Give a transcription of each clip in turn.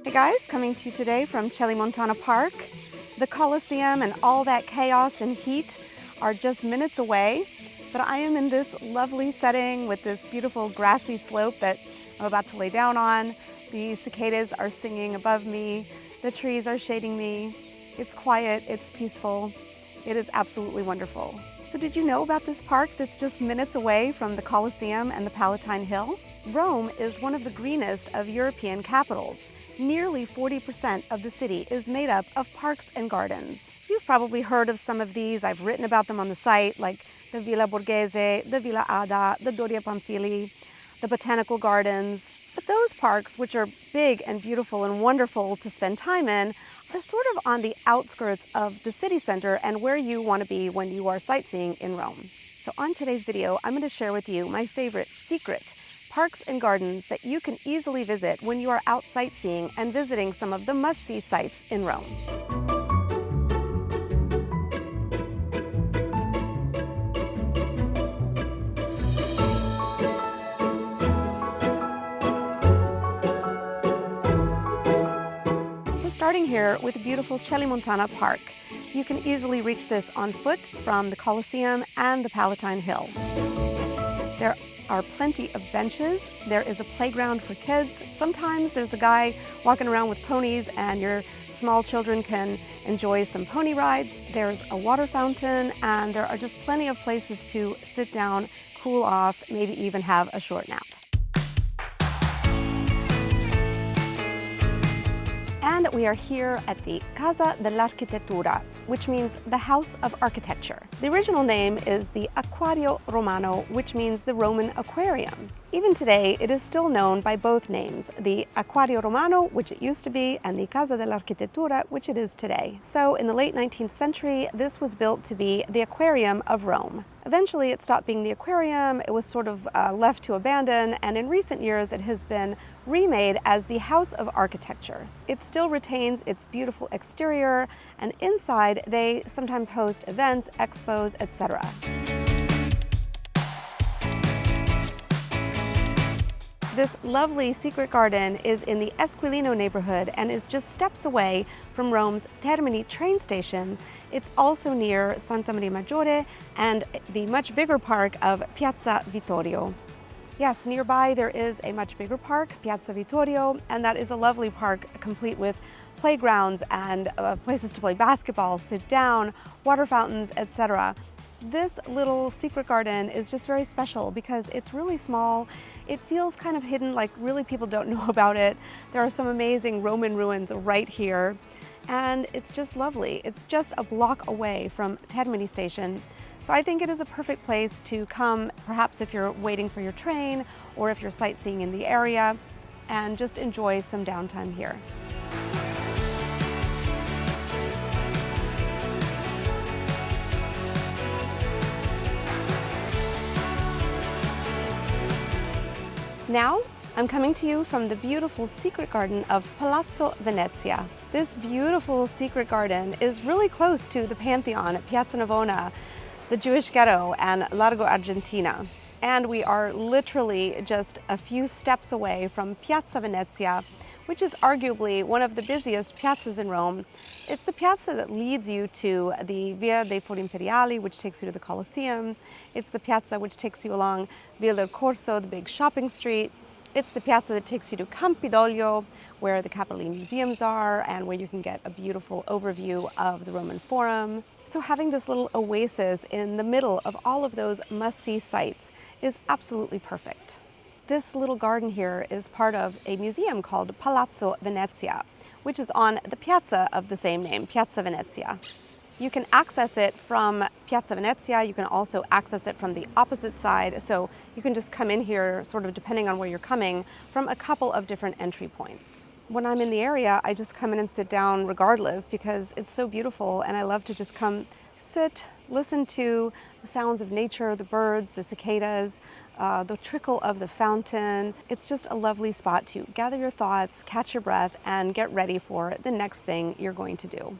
Hey guys, coming to you today from Celimontana Park. The Colosseum and all that chaos and heat are just minutes away, but I am in this lovely setting with this beautiful grassy slope that I'm about to lay down on. The cicadas are singing above me, the trees are shading me. It's quiet, it's peaceful, it is absolutely wonderful. So did you know about this park that's just minutes away from the Colosseum and the Palatine Hill? Rome is one of the greenest of European capitals. Nearly 40% of the city is made up of parks and gardens. You've probably heard of some of these. I've written about them on the site, like the Villa Borghese, the Villa Ada, the Doria Pamphili, the Botanical Gardens. But those parks, which are big and beautiful and wonderful to spend time in, are sort of on the outskirts of the city center and where you want to be when you are sightseeing in Rome. So on today's video, I'm going to share with you my favorite secret parks and gardens that you can easily visit when you are out sightseeing and visiting some of the must-see sites in Rome. We're starting here with the beautiful Celimontana Park. You can easily reach this on foot from the Colosseum and the Palatine Hill. There are plenty of benches. There is a playground for kids. Sometimes there's a guy walking around with ponies and your small children can enjoy some pony rides. There's a water fountain and there are just plenty of places to sit down, cool off, maybe even have a short nap. And we are here at the Casa dell'Architettura, which means the House of Architecture. The original name is the Acquario Romano, which means the Roman Aquarium. Even today, it is still known by both names, the Acquario Romano, which it used to be, and the Casa dell'Architettura, which it is today. So in the late 19th century, this was built to be the Aquarium of Rome. Eventually, it stopped being the aquarium, it was sort of left to abandon, and in recent years, it has been remade as the House of Architecture. It still retains its beautiful exterior, and inside, they sometimes host events, expos, etc. This lovely secret garden is in the Esquilino neighborhood and is just steps away from Rome's Termini train station. It's also near Santa Maria Maggiore and the much bigger park of Piazza Vittorio. Yes, nearby there is a much bigger park, Piazza Vittorio, and that is a lovely park complete with playgrounds and places to play basketball, sit down, water fountains, etc. This little secret garden is just very special because it's really small. It feels kind of hidden, like really people don't know about it. There are some amazing Roman ruins right here, and it's just lovely. It's just a block away from Termini station. So I think it is a perfect place to come, perhaps if you're waiting for your train or if you're sightseeing in the area, and just enjoy some downtime here. Now, I'm coming to you from the beautiful secret garden of Palazzo Venezia. This beautiful secret garden is really close to the Pantheon at Piazza Navona, the Jewish ghetto, and Largo Argentina. And we are literally just a few steps away from Piazza Venezia, which is arguably one of the busiest piazzas in Rome. It's the piazza that leads you to the Via dei Fori Imperiali, which takes you to the Colosseum. It's the piazza which takes you along Via del Corso, the big shopping street. It's the piazza that takes you to Campidoglio, where the Capitoline museums are and where you can get a beautiful overview of the Roman Forum. So having this little oasis in the middle of all of those must-see sites is absolutely perfect. This little garden here is part of a museum called Palazzo Venezia, which is on the piazza of the same name, Piazza Venezia. You can access it from Piazza Venezia. You can also access it from the opposite side. So you can just come in here, sort of depending on where you're coming, from a couple of different entry points. When I'm in the area, I just come in and sit down regardless because it's so beautiful and I love to just come sit, listen to the sounds of nature, the birds, the cicadas, the trickle of the fountain. It's just a lovely spot to gather your thoughts, catch your breath, and get ready for the next thing you're going to do.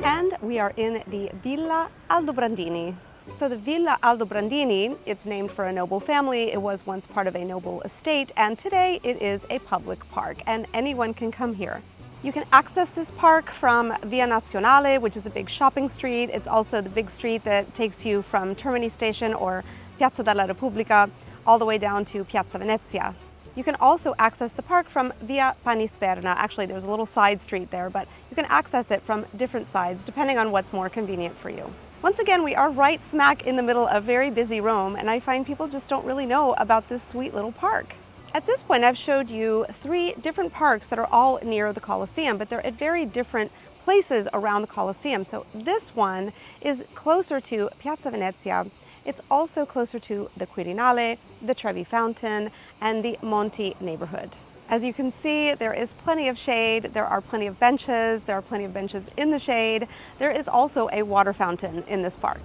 And we are in the Villa Aldobrandini. So the Villa Aldobrandini, it's named for a noble family. It was once part of a noble estate, and today it is a public park, and anyone can come here. You can access this park from Via Nazionale, which is a big shopping street. It's also the big street that takes you from Termini Station or Piazza della Repubblica all the way down to Piazza Venezia. You can also access the park from Via Panisperna. Actually, there's a little side street there, but you can access it from different sides depending on what's more convenient for you. Once again, we are right smack in the middle of very busy Rome, and I find people just don't really know about this sweet little park. At this point, I've showed you 3 different parks that are all near the Colosseum, but they're at very different places around the Colosseum. So this one is closer to Piazza Venezia. It's also closer to the Quirinale, the Trevi Fountain, and the Monti neighborhood. As you can see, there is plenty of shade, there are plenty of benches, there are plenty of benches in the shade. There is also a water fountain in this park.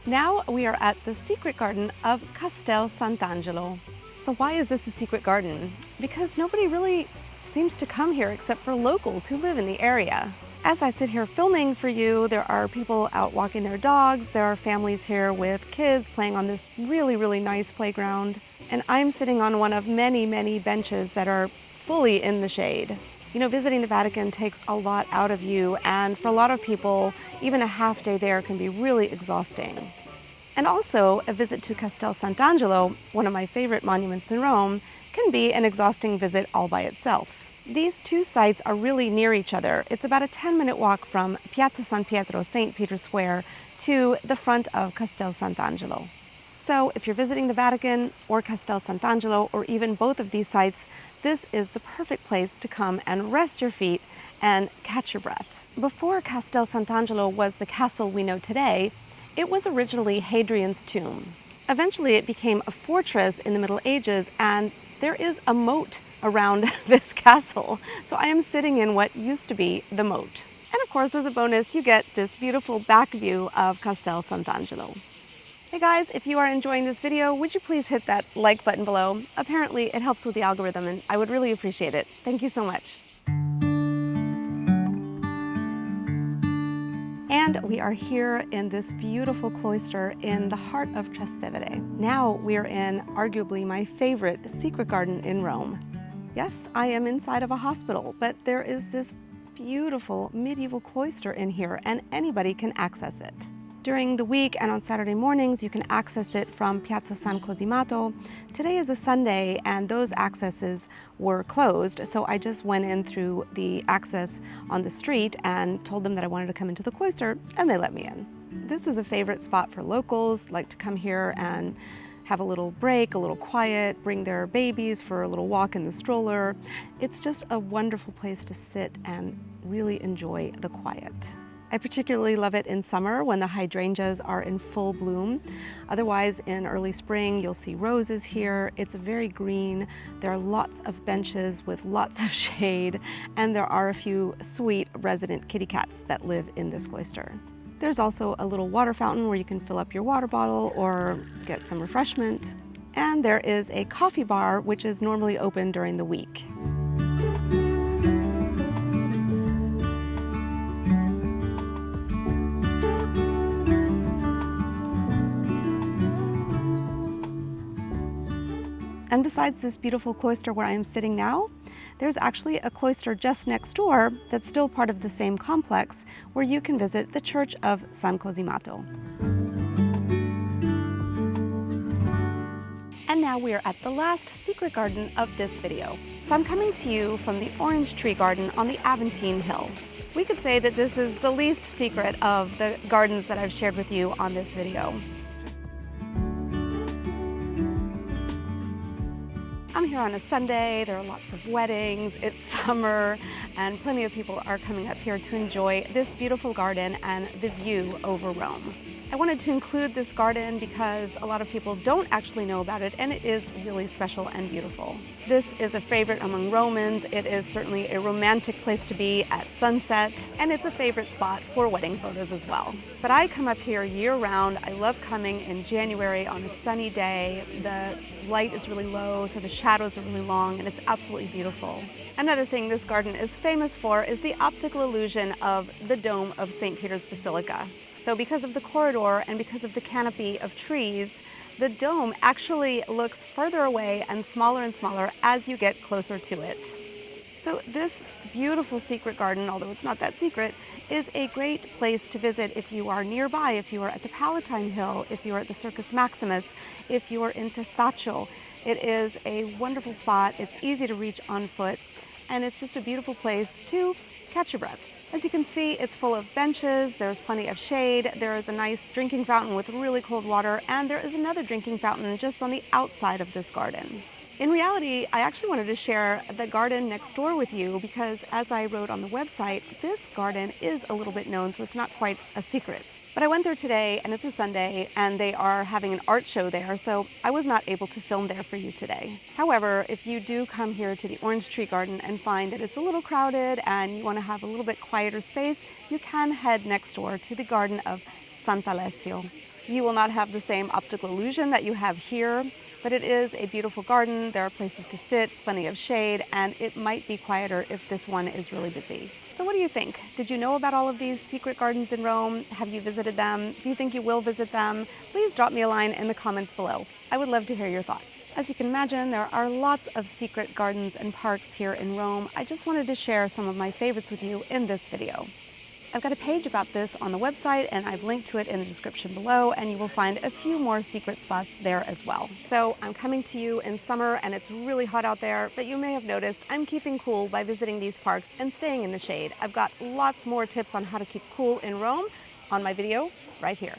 Now we are at the secret garden of Castel Sant'Angelo. So why is this a secret garden? Because nobody really seems to come here except for locals who live in the area. As I sit here filming for you, there are people out walking their dogs, there are families here with kids playing on this really nice playground, and I'm sitting on one of many benches that are fully in the shade. You know, visiting the Vatican takes a lot out of you, and for a lot of people, even a half day there can be really exhausting. And also, a visit to Castel Sant'Angelo, one of my favorite monuments in Rome, can be an exhausting visit all by itself. These 2 sites are really near each other. It's about a 10-minute walk from Piazza San Pietro, St. Peter's Square, to the front of Castel Sant'Angelo. So if you're visiting the Vatican or Castel Sant'Angelo, or even both of these sites, this is the perfect place to come and rest your feet and catch your breath. Before Castel Sant'Angelo was the castle we know today, it was originally Hadrian's tomb. Eventually it became a fortress in the Middle Ages, and there is a moat around this castle. So I am sitting in what used to be the moat. And of course, as a bonus, you get this beautiful back view of Castel Sant'Angelo. Hey guys, if you are enjoying this video, would you please hit that like button below? Apparently it helps with the algorithm, and I would really appreciate it. Thank you so much. And we are here in this beautiful cloister in the heart of Trastevere. Now we are in arguably my favorite secret garden in Rome. Yes, I am inside of a hospital, but there is this beautiful medieval cloister in here, and anybody can access it. During the week and on Saturday mornings, you can access it from Piazza San Cosimato. Today is a Sunday, and those accesses were closed, so I just went in through the access on the street and told them that I wanted to come into the cloister, and they let me in. This is a favorite spot for locals, like to come here and have a little break, a little quiet, bring their babies for a little walk in the stroller. It's just a wonderful place to sit and really enjoy the quiet. I particularly love it in summer when the hydrangeas are in full bloom. Otherwise, in early spring, you'll see roses here. It's very green. There are lots of benches with lots of shade, and there are a few sweet resident kitty cats that live in this cloister. There's also a little water fountain where you can fill up your water bottle or get some refreshment. And there is a coffee bar, which is normally open during the week. And besides this beautiful cloister where I am sitting now, there's actually a cloister just next door that's still part of the same complex, where you can visit the Church of San Cosimato. And now we are at the last secret garden of this video. So I'm coming to you from the Orange Tree Garden on the Aventine Hill. We could say that this is the least secret of the gardens that I've shared with you on this video. I'm here on a Sunday, there are lots of weddings, it's summer, and plenty of people are coming up here to enjoy this beautiful garden and the view over Rome. I wanted to include this garden because a lot of people don't actually know about it, and it is really special and beautiful. This is a favorite among Romans. It is certainly a romantic place to be at sunset, and it's a favorite spot for wedding photos as well. But I come up here year-round. I love coming in January on a sunny day. The light is really low, so the shadows are really long, and it's absolutely beautiful. Another thing this garden is famous for is the optical illusion of the dome of St. Peter's Basilica. So because of the corridor and because of the canopy of trees, the dome actually looks further away and smaller as you get closer to it. So this beautiful secret garden, although it's not that secret, is a great place to visit if you are nearby, if you are at the Palatine Hill, if you are at the Circus Maximus, if you are in Testaccio. It is a wonderful spot. It's easy to reach on foot, and it's just a beautiful place to catch your breath. As you can see, it's full of benches, there's plenty of shade, there is a nice drinking fountain with really cold water, and there is another drinking fountain just on the outside of this garden. In reality, I actually wanted to share the garden next door with you because, as I wrote on the website, this garden is a little bit known, so it's not quite a secret. But I went there today, and it's a Sunday, and they are having an art show there, so I was not able to film there for you today. However, if you do come here to the Orange Tree Garden and find that it's a little crowded and you want to have a little bit quieter space, you can head next door to the Garden of Sant'Alessio. You will not have the same optical illusion that you have here, but it is a beautiful garden. There are places to sit, plenty of shade, and it might be quieter if this one is really busy. So what do you think? Did you know about all of these secret gardens in Rome? Have you visited them? Do you think you will visit them? Please drop me a line in the comments below. I would love to hear your thoughts. As you can imagine, there are lots of secret gardens and parks here in Rome. I just wanted to share some of my favorites with you in this video. I've got a page about this on the website, and I've linked to it in the description below, and you will find a few more secret spots there as well. So I'm coming to you in summer, and it's really hot out there, but you may have noticed I'm keeping cool by visiting these parks and staying in the shade. I've got lots more tips on how to keep cool in Rome on my video right here.